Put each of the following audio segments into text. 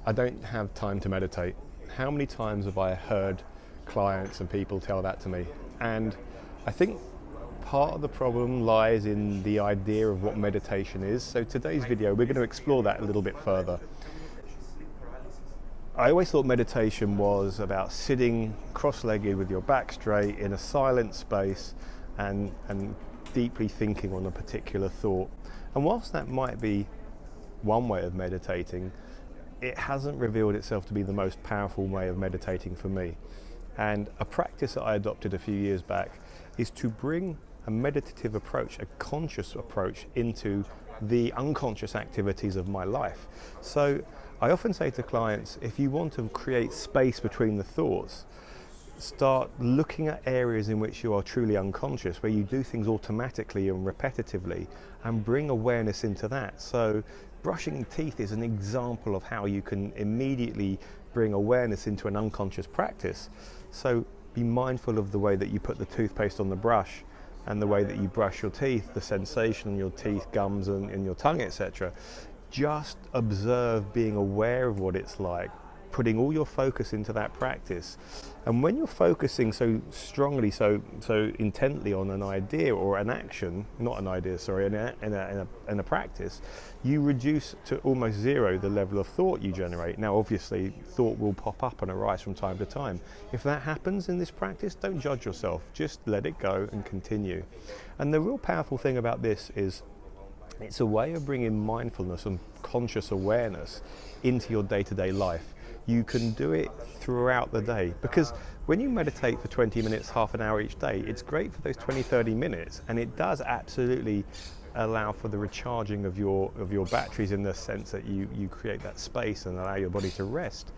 I don't have time to meditate. How many times have I heard clients and people tell that to me? And I think part of the problem lies in the idea of what meditation is. So today's video, we're going to explore that a little bit further. I always thought meditation was about sitting cross-legged with your back straight in a silent space and deeply thinking on a particular thought. And whilst that might be one way of meditating, it hasn't revealed itself to be the most powerful way of meditating for me. And a practice that I adopted a few years back is to bring a meditative approach, a conscious approach, into the unconscious activities of my life. So I often say to clients, if you want to create space between the thoughts, start looking at areas in which you are truly unconscious, where you do things automatically and repetitively, and bring awareness into that. So brushing teeth is an example of how you can immediately bring awareness into an unconscious practice. So be mindful of the way that you put the toothpaste on the brush and the way that you brush your teeth, the sensation in your teeth, gums and in your tongue, etc. Just observe, being aware of what it's like, putting all your focus into that practice. And when you're focusing so strongly, so intently on an idea or an action, not an idea, sorry, in a practice, you reduce to almost zero the level of thought you generate. Now, obviously, thought will pop up and arise from time to time. If that happens in this practice, don't judge yourself. Just let it go and continue. And the real powerful thing about this is it's a way of bringing mindfulness and conscious awareness into your day-to-day life. You can do it throughout the day, because when you meditate for 20 minutes, half an hour each day, it's great for those 20-30 minutes, and it does absolutely allow for the recharging of your batteries, in the sense that you create that space and allow your body to rest.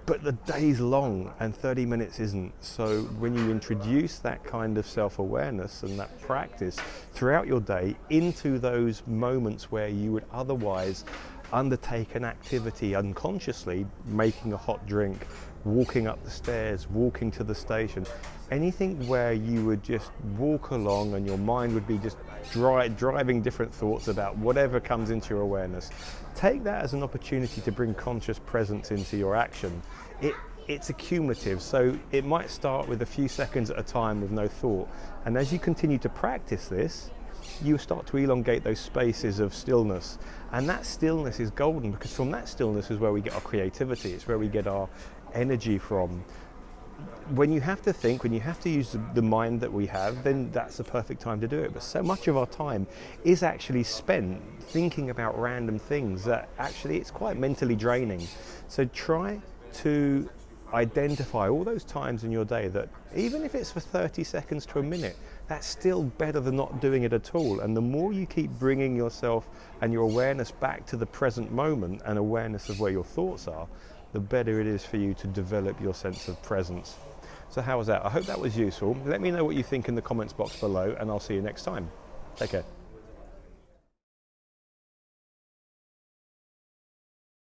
But the day's long and 30 minutes isn't. So when you introduce that kind of self-awareness and that practice throughout your day into those moments where you would otherwise undertake an activity unconsciously, making a hot drink, walking up the stairs, walking to the station, anything where you would just walk along and your mind would be just driving different thoughts about whatever comes into your awareness, take that as an opportunity to bring conscious presence into your action. It's accumulative, so it might start with a few seconds at a time with no thought, and as you continue to practice this, you start to elongate those spaces of stillness, and that stillness is golden, because from that stillness is where we get our creativity, it's where we get our energy from. When you have to think, when you have to use the mind that we have, then that's the perfect time to do it. But so much of our time is actually spent thinking about random things that actually it's quite mentally draining. So try to identify all those times in your day that, even if it's for 30 seconds to a minute, that's still better than not doing it at all. And the more you keep bringing yourself and your awareness back to the present moment and awareness of where your thoughts are, the better it is for you to develop your sense of presence. So how was that? I hope that was useful. Let me know what you think in the comments box below, and I'll see you next time. Take care.